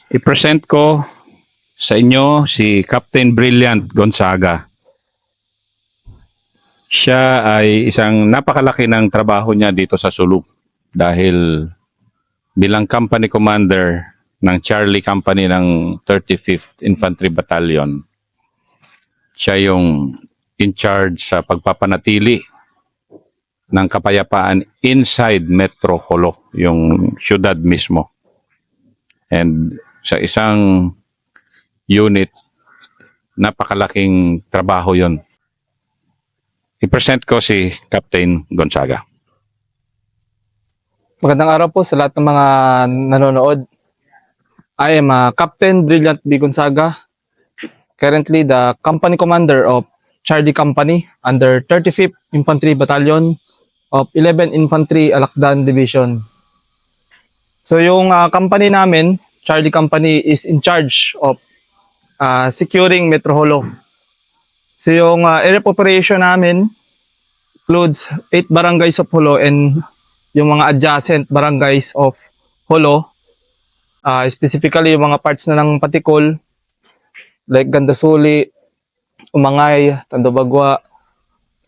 I-present ko sa inyo si Captain Brilliant Gonzaga. Siya ay isang napakalaki ng trabaho niya dito sa Sulu dahil bilang company commander ng Charlie Company ng 35th Infantry Battalion. Siya yung in charge sa pagpapanatili ng kapayapaan inside Metro Jolo, yung syudad mismo. And sa isang unit, napakalaking trabaho yon. I-present ko si Captain Gonzaga. Magandang araw po sa lahat ng mga nanonood. I am Captain Brilliant B. Gonzaga, currently the company commander of Charlie Company under 35th Infantry Battalion of 11 Infantry Alakdan Division. So yung company namin, Charlie Company, is in charge of securing Metro Jolo. So yung area of operation namin includes 8 barangays of Jolo and yung mga adjacent barangays of Jolo. Specifically yung mga parts na ng Patikol, like Gandasuli, Umangay, Tandobagwa,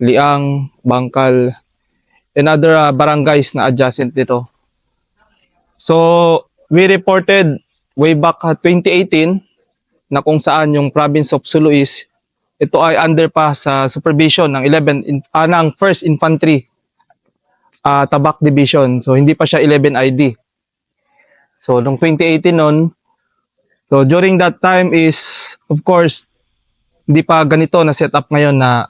Liang, Bangkal, and other barangays na adjacent dito. So, we reported way back 2018 na kung saan yung province of Sulu is ito ay under pa sa supervision ng 1st Infantry Tabak Division. So, hindi pa siya 11 ID. So, noong 2018 nun, so during that time is, of course, hindi pa ganito na setup ngayon na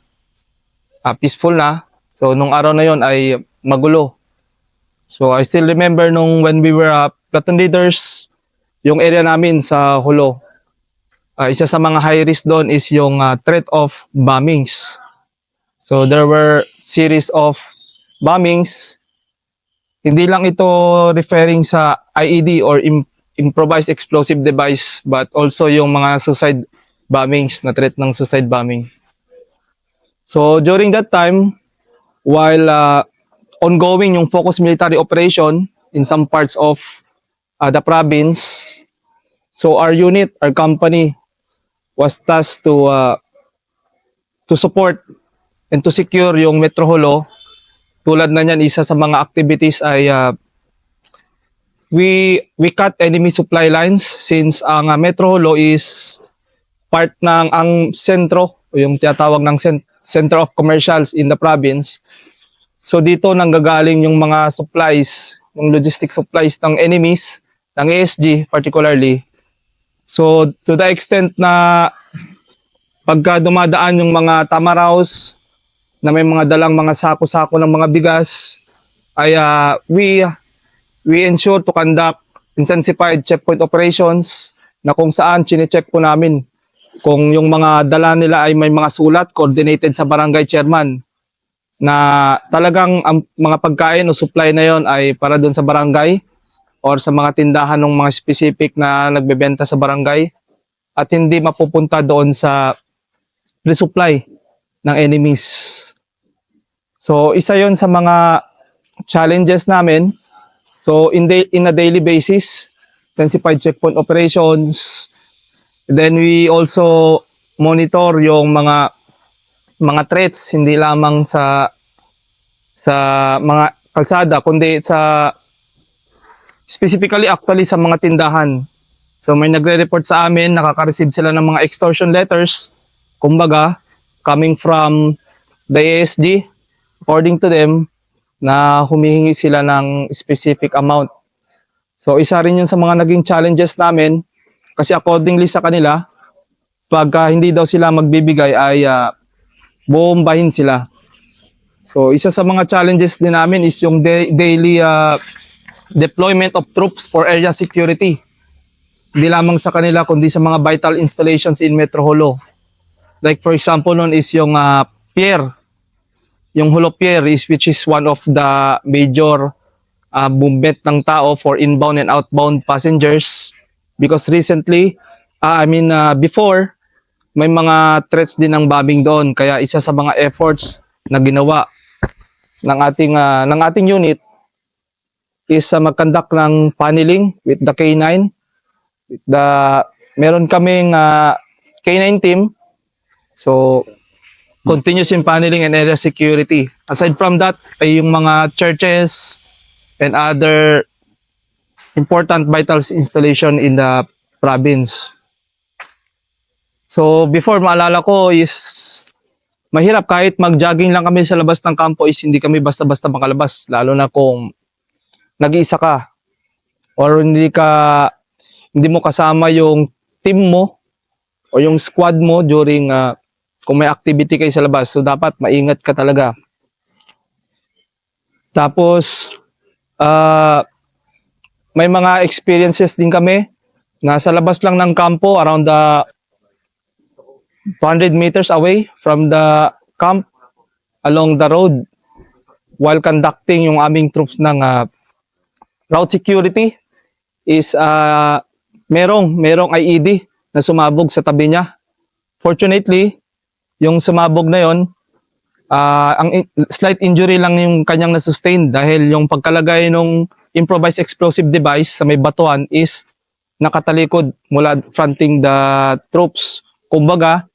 peaceful na. So, nung araw na yon ay magulo. So, I still remember nung when we were platoon leaders, yung area namin sa Jolo. Isa sa mga high risk doon is yung threat of bombings. So, there were series of bombings. Hindi lang ito referring sa IED or improvised explosive device, but also yung mga suicide bombings, na threat ng suicide bombing. So during that time, while ongoing yung focus military operation in some parts of the province, so our unit, our company, was tasked to support and to secure yung Metro Jolo. Tulad na niyan, isa sa mga activities ay we cut enemy supply lines since ang Metro Jolo is part ng ang sentro, o yung tinatawag ng center of commercials in the province. So dito nanggagaling yung mga supplies, yung logistic supplies ng enemies, ng ASG particularly. So to the extent na pagka dumadaan yung mga tamaraws na may mga dalang mga sako-sako ng mga bigas, ay we ensure to conduct intensified checkpoint operations na kung saan chine-check po namin kung yung mga dala nila ay may mga sulat coordinated sa barangay chairman na talagang ang mga pagkain o supply na yon ay para doon sa barangay or sa mga tindahan ng mga specific na nagbebenta sa barangay at hindi mapupunta doon sa resupply ng enemies. So isa yon sa mga challenges namin. So in a daily basis, intensified checkpoint operations. Then we also monitor yung mga threats, hindi lamang sa mga kalsada kundi sa specifically actually sa mga tindahan. So may nagre-report sa amin, nakaka-receive sila ng mga extortion letters, kumbaga coming from the ASG, according to them, na humihingi sila ng specific amount. So isa rin yun sa mga naging challenges namin kasi accordingly sa kanila, pagka hindi daw sila magbibigay ay bombahin sila. So isa sa mga challenges din namin is yung daily deployment of troops for area security. Hindi lamang sa kanila kundi sa mga vital installations in Metro Jolo. Like for example nun is yung pier. Yung Jolo Pier which is one of the major movement ng tao for inbound and outbound passengers. Because recently, before, may mga threats din ng bombing doon. Kaya isa sa mga efforts na ginawa ng ating unit is mag-conduct ng paneling with the K9 The meron kaming K9 team. So continuous paneling and area security. Aside from that ay yung mga churches and other important vitals installation in the province. So before maalala ko is mahirap kahit mag-jogging lang kami sa labas ng kampo is hindi kami basta-basta makalabas lalo na kung nag-iisa ka or hindi mo kasama yung team mo o yung squad mo during kung may activity kayo sa labas. So dapat maingat ka talaga. Tapos may mga experiences din kami. Nasa labas lang ng kampo around the 200 meters away from the camp along the road while conducting yung aming troops ng route security is merong IED na sumabog sa tabi niya. Fortunately, yung sumabog na yon, slight injury lang yung kanyang na-sustain dahil yung pagkalagay ng improvised explosive device sa may batuan is nakatalikod mula fronting the troops. Kumbaga,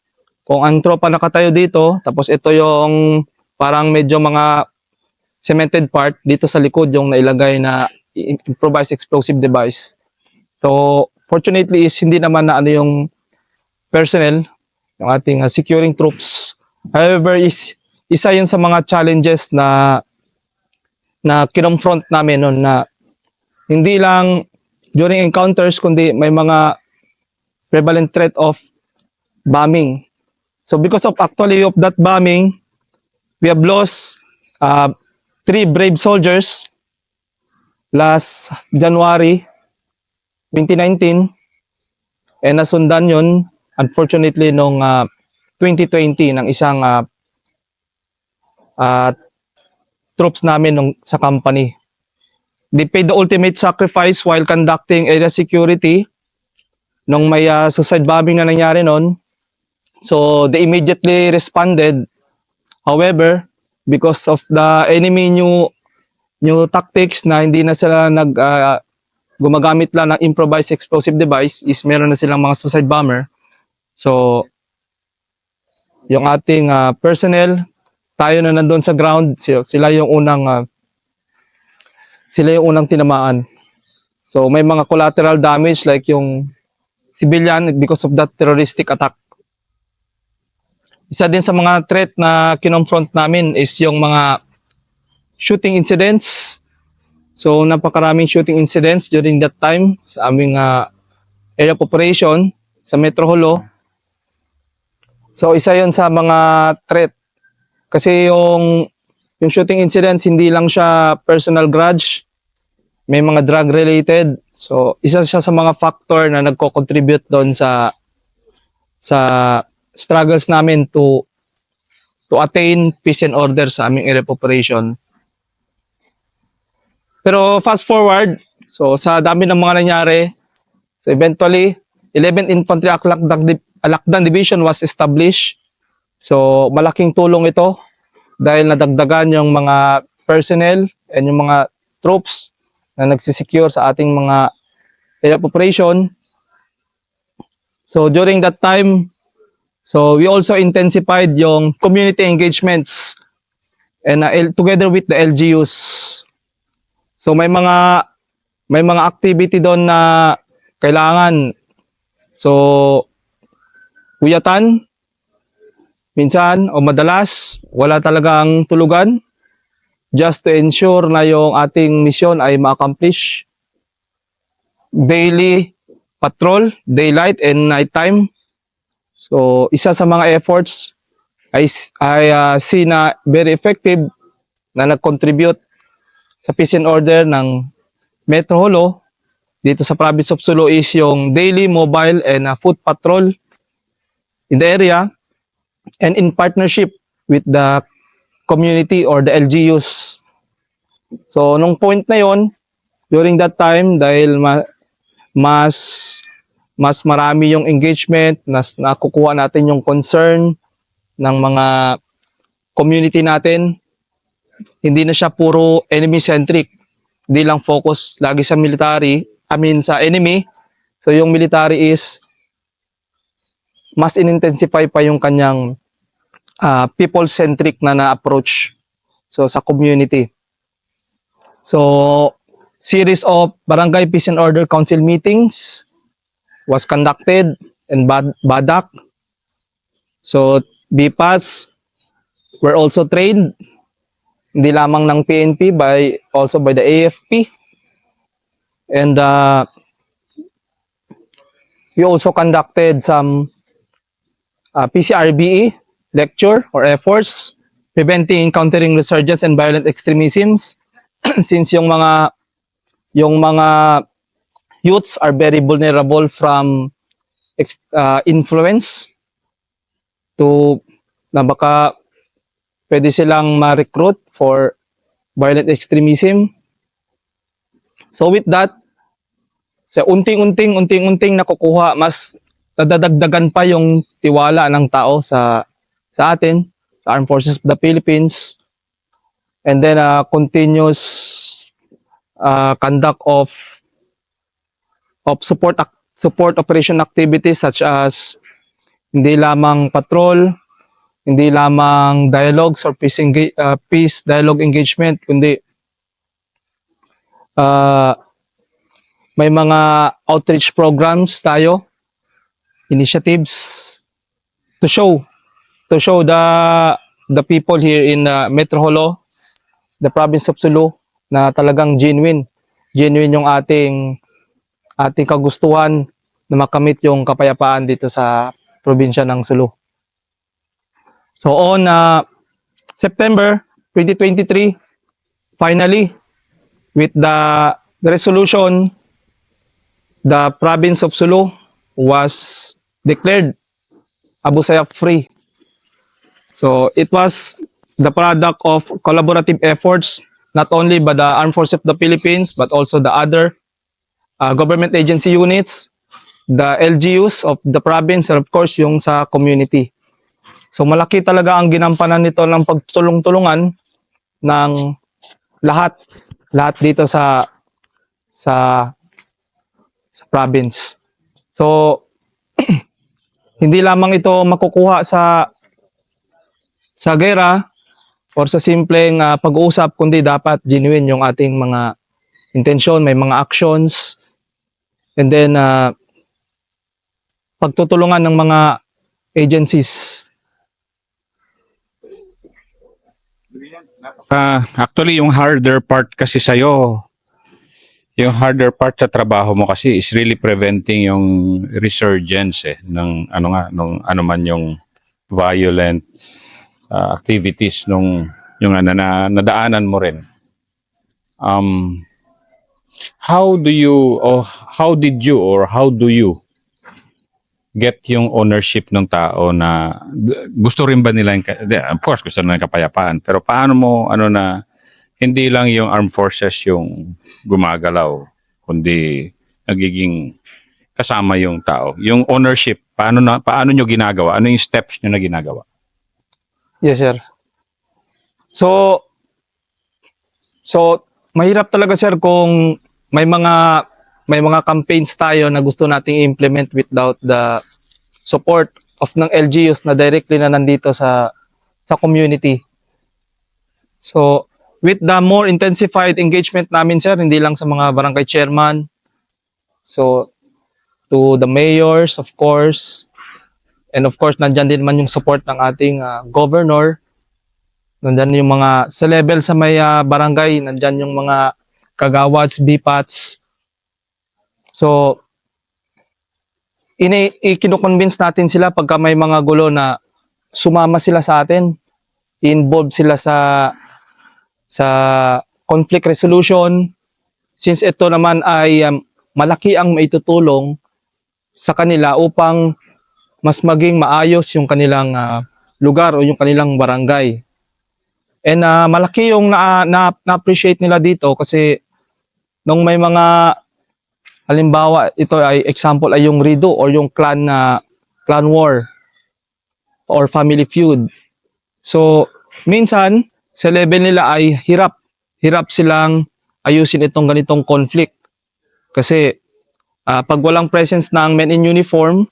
kung ang tropa nakatayo dito, tapos ito yung parang medyo mga cemented part dito sa likod yung nailagay na improvised explosive device. So, fortunately is hindi naman na ano yung personnel, yung ating securing troops. However, isa yun sa mga challenges na kinonfront namin noon na hindi lang during encounters kundi may mga prevalent threat of bombing. So because of actually of that bombing, we have lost 3 brave soldiers last January 2019 and nasundan yun unfortunately nung 2020 ng isang troops namin sa company. They paid the ultimate sacrifice while conducting area security nung may suicide bombing na nangyari noon. So they immediately responded. However, because of the enemy new tactics na hindi na sila gumagamit lang ng improvised explosive device is meron na silang mga suicide bomber. So yung ating personnel, tayo na nandun sa ground, sila yung unang tinamaan. So may mga collateral damage like yung civilian because of that terroristic attack. Isa din sa mga threat na kinonfront namin is yung mga shooting incidents. So napakaraming shooting incidents during that time sa aming area of operation sa Metro Holo. So isa yon sa mga threat. Kasi yung shooting incidents, hindi lang siya personal grudge. May mga drug related. So, isa siya sa mga factor na nagko-contribute doon sa struggles namin to attain peace and order sa aming area of operation. Pero fast forward, so sa dami ng mga nangyari, so eventually, 11th Infantry Alakdan Division was established. So, malaking tulong ito dahil nadagdagan yung mga personnel and yung mga troops na nagsisecure sa ating mga area of operation. So, during that time, so we also intensified yung community engagements and together with the LGUs. So, may mga activity doon na kailangan. So, uyatan, minsan o madalas, wala talagang tulugan just to ensure na yung ating mission ay ma-accomplish. Daily patrol, daylight and nighttime. So, isa sa mga efforts ay see na very effective na nag-contribute sa peace and order ng Metro Holo dito sa province of Sulu is yung daily mobile and foot patrol in the area and in partnership with the community or the LGUs. So, nung point na yon, during that time, dahil mas marami yung engagement, nakukuha natin yung concern ng mga community natin, hindi na siya puro enemy-centric. Hindi lang focus lagi sa military, sa enemy. So yung military is mas in-intensify pa yung kanyang people-centric na approach so sa community. So series of Barangay Peace and Order Council meetings was conducted in Badak. So BPATs were also trained, hindi lamang ng PNP, also by the AFP. And we also conducted some PCRBE lecture or efforts preventing and countering resurgence and violent extremisms since yung mga youths are very vulnerable from influence to na baka pwede silang ma-recruit for violent extremism. So with that, sa unting-unting nakukuha, mas nadadagdagan pa yung tiwala ng tao sa atin, sa Armed Forces of the Philippines, and then continuous conduct of support operation activities such as hindi lamang patrol, hindi lamang dialogues or peace dialogue engagement, kundi may mga outreach programs tayo, initiatives to show the people here in Metro Jolo, the province of Sulu, na talagang genuine yung ating kagustuhan na makamit yung kapayapaan dito sa probinsya ng Sulu. So on September 2023, finally, with the resolution, the province of Sulu was declared Abu Sayyaf free. So it was the product of collaborative efforts not only by the Armed Forces of the Philippines but also the other government agency units, the LGUs of the province, and of course yung sa community. So malaki talaga ang ginampanan nito ng pagtulong-tulungan ng lahat dito sa province. So hindi lamang ito makukuha sa gera or sa simpleng pag-uusap, kundi dapat genuine yung ating mga intensyon, may mga actions, and then pagtutulungan ng mga agencies. Actually, yung harder part kasi sa'yo, yung harder part sa trabaho mo kasi is really preventing yung resurgence ng ano man yung violent activities yung na nadaanan mo rin. How do you get yung ownership ng tao na gusto rin ba nila of course gusto nila yung kapayapaan, pero paano mo na hindi lang yung armed forces yung gumagalaw, kundi nagiging kasama yung tao, yung ownership, paano nyo ginagawa, ano yung steps nyo na ginagawa? Yes, sir. So mahirap talaga, sir, kung may mga campaigns tayo na gusto nating implement without the support of ng LGUs na directly na nandito sa community. So with the more intensified engagement namin, sir, hindi lang sa mga barangay chairman, so to the mayors, of course, and of course nandyan din man yung support ng ating governor, nandyan yung mga sa level sa may barangay, nandyan yung mga kagawads, BPATs. So kino-convince natin sila pagka may mga gulo na sumama sila sa atin, involved sila sa conflict resolution, since ito naman ay malaki ang maitutulong sa kanila upang mas maging maayos yung kanilang lugar o yung kanilang barangay. And malaki yung na-appreciate nila dito kasi nung may mga halimbawa, ito ay example ay yung Rido or yung clan war or family feud. So minsan sa level nila ay hirap silang ayusin itong ganitong conflict kasi Pag walang presence ng men in uniform,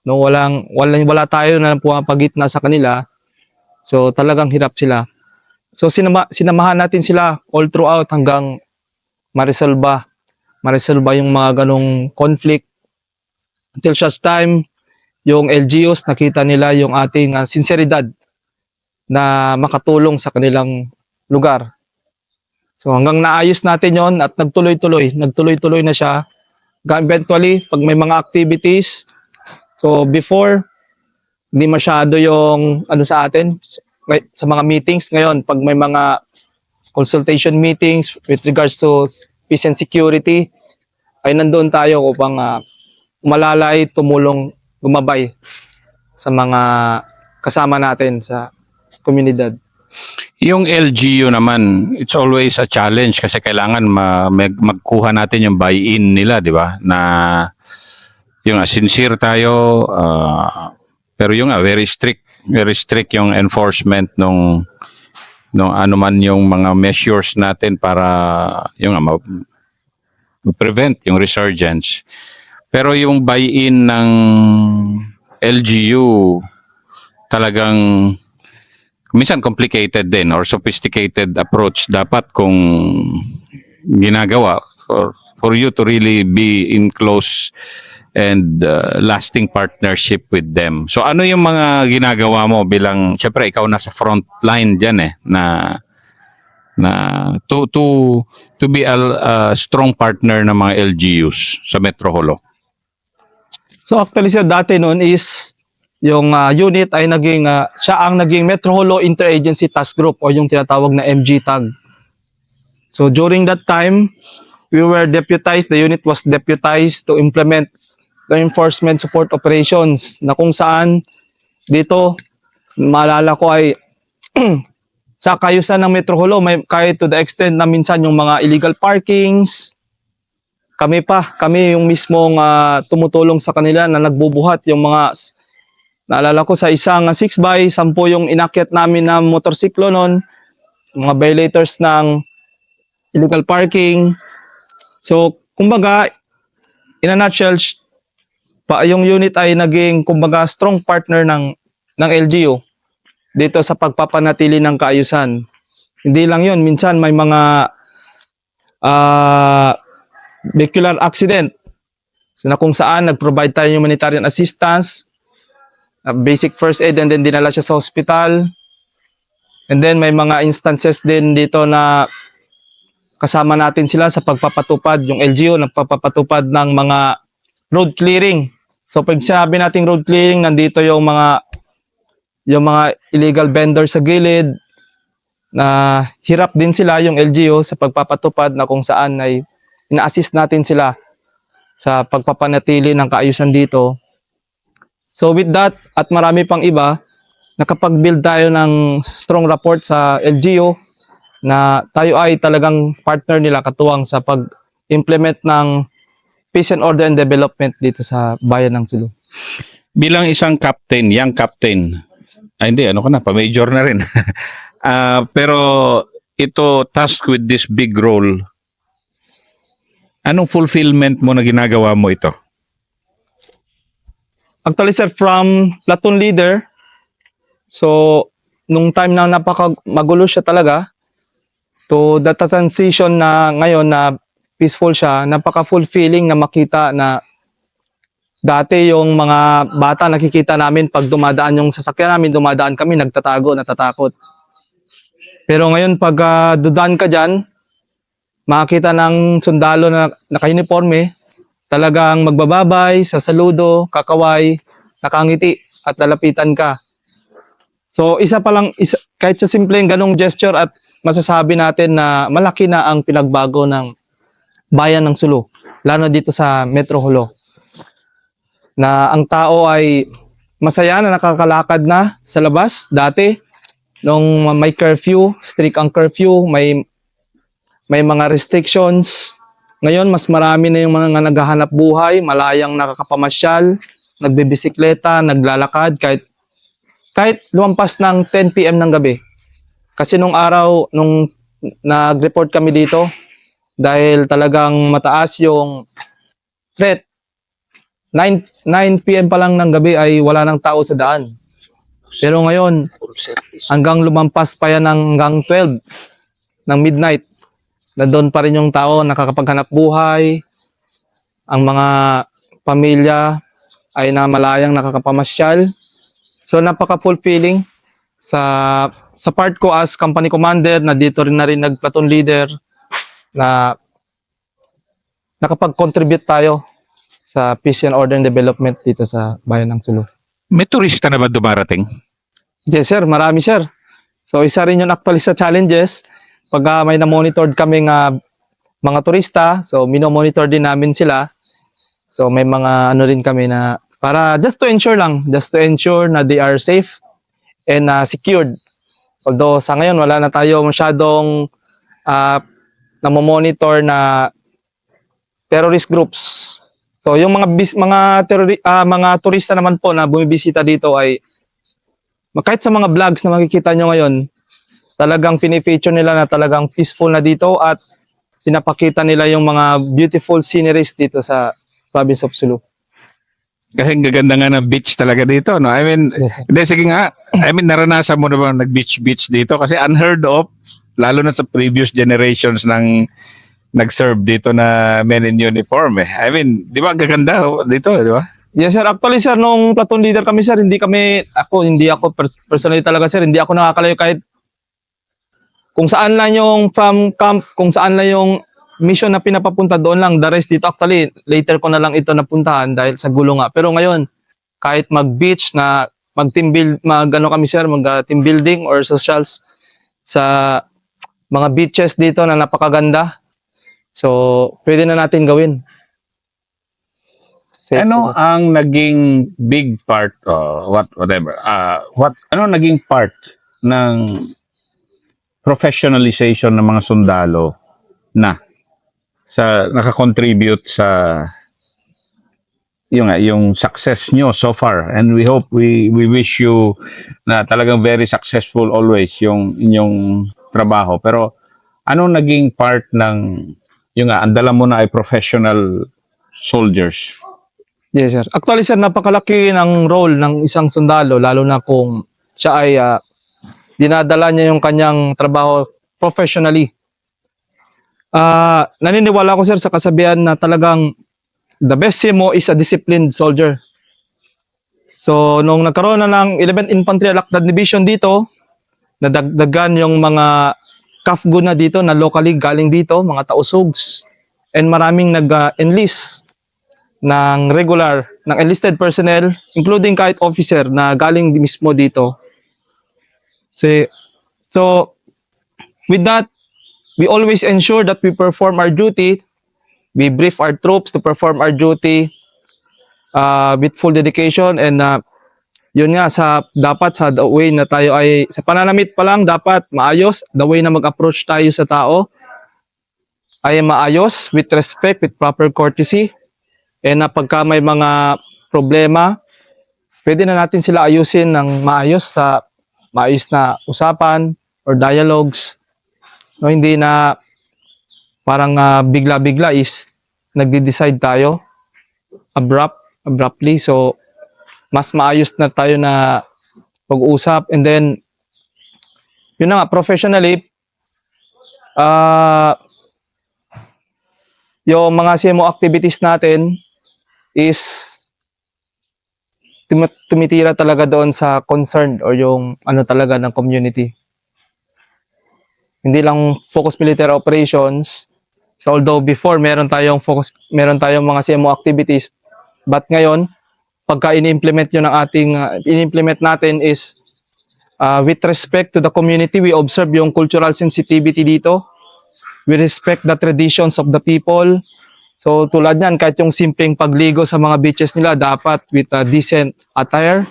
no, wala tayo na pumapagitna sa kanila. So talagang hirap sila. So sinamahan natin sila all throughout hanggang maresolba yung mga ganong conflict. Until such time, yung LGUs nakita nila yung ating sinseridad na makatulong sa kanilang lugar. So hanggang naayos natin yon at nagtuloy-tuloy na siya. Eventually, pag may mga activities, so before, hindi masyado yung ano sa atin, sa mga meetings ngayon, pag may mga consultation meetings with regards to peace and security, ay nandoon tayo upang umalalay, tumulong, gumabay sa mga kasama natin sa komunidad. Yung LGU naman, it's always a challenge kasi kailangan magkuha natin yung buy-in nila, di ba? Na yung sincere tayo, pero yung very strict yung enforcement nung ano man yung mga measures natin para yung prevent yung resurgence. Pero yung buy-in ng LGU talagang minsan complicated din or sophisticated approach dapat kung ginagawa for you to really be in close and lasting partnership with them. So ano yung mga ginagawa mo bilang syempre ikaw nasa front line diyan na to be a strong partner ng mga LGUs sa Metro Holo. So actually sir, dati noon is yung unit ay siya ang naging Metro Holo Interagency Task Group o yung tinatawag na MGTAG. So during that time, we were deputized, the unit was deputized to implement the enforcement support operations na kung saan dito, maalala ko ay sa kayusan ng Metro Holo, may kahit to the extent na minsan yung mga illegal parkings, kami yung mismong tumutulong sa kanila na nagbubuhat yung mga. Naalala ko sa isang 6x, 10 yung inakyat namin na motorsiklo noon, mga violators ng illegal parking. So, kumbaga, in a nutshell, yung unit ay naging, kumbaga, strong partner ng LGU dito sa pagpapanatili ng kaayusan. Hindi lang yun, minsan may mga vehicular accident na kung saan nag-provide tayo ng humanitarian assistance, basic first aid, and then dinala siya sa hospital. And then may mga instances din dito na kasama natin sila sa pagpapatupad, yung LGU nagpapatupad ng mga road clearing. So pag sinabi nating road clearing, nandito yung mga illegal vendors sa gilid na hirap din sila yung LGU sa pagpapatupad na kung saan ay ina-assist natin sila sa pagpapanatili ng kaayusan dito. So with that at marami pang iba, nakapag-build tayo ng strong rapport sa LGU na tayo ay talagang partner nila katuwang sa pag-implement ng peace and order and development dito sa bayan ng Sulu. Bilang isang captain, young captain, hindi, ano ka na, pa-major na rin. Pero ito, tasked with this big role, anong fulfillment mo na ginagawa mo ito? Actually sir, from platoon leader, so nung time na magulo siya talaga, to the transition na ngayon na peaceful siya, napaka-fulfilling na makita na dati yung mga bata nakikita namin pag dumadaan yung sasakyan namin, dumadaan kami, nagtatago, natatakot. Pero ngayon pag dudaan ka dyan, makakita ng sundalo na naka-uniforme, talagang magbababay, sasaludo, kakaway, nakangiti at lalapitan ka. So kahit sa simpleng ganong gesture at masasabi natin na malaki na ang pinagbago ng bayan ng Sulu, lalo dito sa Metro Holo. Na ang tao ay masaya na nakakalakad na sa labas. Dati, nung may curfew, strict ang curfew, may mga restrictions. Ngayon, mas marami na yung mga naghahanap buhay, malayang nakakapamasyal, nagbibisikleta, naglalakad, kahit lumampas ng 10 PM ng gabi. Kasi nung araw, nung nag-report kami dito, dahil talagang mataas yung threat 9 PM pa lang ng gabi ay wala nang tao sa daan. Pero ngayon, hanggang lumampas pa yan hanggang 12 ng midnight, na doon pa rin yung tao nakakapaghanap buhay, ang mga pamilya ay na malayang nakakapamasyal. So napaka-fulfilling sa part ko as company commander, na dito rin na rin nag-platoon leader, na nakapag-contribute tayo sa peace and order and development dito sa bayan ng Sulu. May turista na ba dumarating? Yes sir, marami sir. So isa rin yun actually sa challenges. Pag may na-monitored kaming mga turista, so minomonitor din namin sila. So may mga ano rin kami na para just to ensure na they are safe and secured. Although sa ngayon wala na tayo masyadong namomonitor na terrorist groups. So yung mga turista naman po na bumibisita dito ay kahit sa mga vlogs na makikita nyo ngayon, talagang fini-feature nila na talagang peaceful na dito at pinapakita nila yung mga beautiful sceneries dito sa province of Sulu. Kasi ang gaganda nga ng beach talaga dito, no? I mean, Yes, sir. hindi, sige nga. I mean, naranasan mo na ba nag-beach dito? Kasi unheard of, lalo na sa previous generations ng nag-serve dito na men in uniform eh. I mean, di ba ang gaganda dito, di ba? Yes sir, actually sir, nung platoon leader kami sir, hindi ako personally talaga sir, hindi ako nakakalayo kahit kung saan lang yung from camp, kung saan lang yung mission na pinapapunta, doon lang. The rest dito actually, later ko na lang ito napuntahan dahil sa gulo nga. Pero ngayon, kahit mag-beach na mag-team building or socials sa mga beaches dito na napakaganda. So, pwede na natin gawin. Safe Ano sir. ang naging big part ano naging part ng professionalization ng mga sundalo na sa nakakontribute sa yung success nyo so far, and we wish you na talagang very successful always yung inyong trabaho. Pero ano naging part ng ang dala mo na ay professional soldiers? Yes, sir. Actually, sir, napakalaki ng role ng isang sundalo, lalo na kung siya ay dinadala niya yung kanyang trabaho professionally. Naniniwala ko, sir, sa kasabihan na talagang the best CMO is a disciplined soldier. So, nung nagkaroon na ng 11th Infantry Alactad Division dito, nadagdagan yung mga CAFGU na dito na locally galing dito, mga tausugs, and maraming nag-enlist ng enlisted personnel, including kahit officer na galing mismo dito. So, with that, we always ensure that we perform our duty. We brief our troops to perform our duty with full dedication, and yun nga, dapat sa the way na tayo ay, sa pananamit pa lang, dapat maayos. The way na mag-approach tayo sa tao ay maayos, with respect, with proper courtesy. And pagka may mga problema, pwede na natin sila ayusin ng maayos na usapan or dialogues. No, hindi na parang bigla-bigla is nagde-decide tayo abruptly. So mas maayos na tayo na pag-usap, and then yun na nga, professionally yung mga CMO activities natin is tumitira talaga doon sa concern or yung ano talaga ng community. Hindi lang focus military operations. So although before meron tayong mga CMO activities, but ngayon pagka ini-implement yun ng ini-implement natin is with respect to the community. We observe yung cultural sensitivity dito. We respect the traditions of the people. So tulad niyan, kahit yung simpleng pagligo sa mga beaches nila, dapat with a decent attire.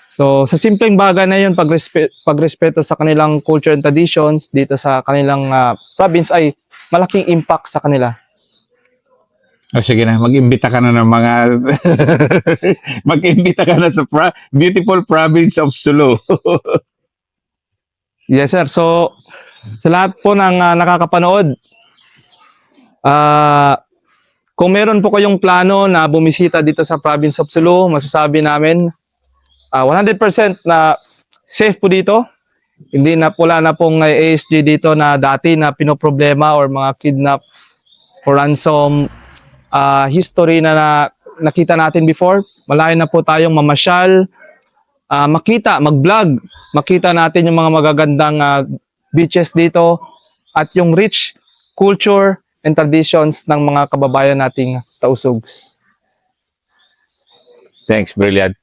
So sa simpleng bagay na yun, pagrespeto sa kanilang culture and traditions dito sa kanilang province ay malaking impact sa kanila. Sige na, mag-imbita ka na ng mga mag-imbita ka na sa beautiful province of Sulu. Yes sir. So sa lahat po ng nakakapanood, Kung meron po kayong plano na bumisita dito sa province of Sulu, masasabi namin 100% na safe po dito. Hindi na wala na pong ASG dito na dati na pinoproblema or mga kidnap for ransom history na nakita natin before. Malayo na po tayong mamasyal, makita, mag-vlog, makita natin yung mga magagandang beaches dito at yung rich culture and traditions ng mga kababayan nating Tausugs. Thanks, brilliant.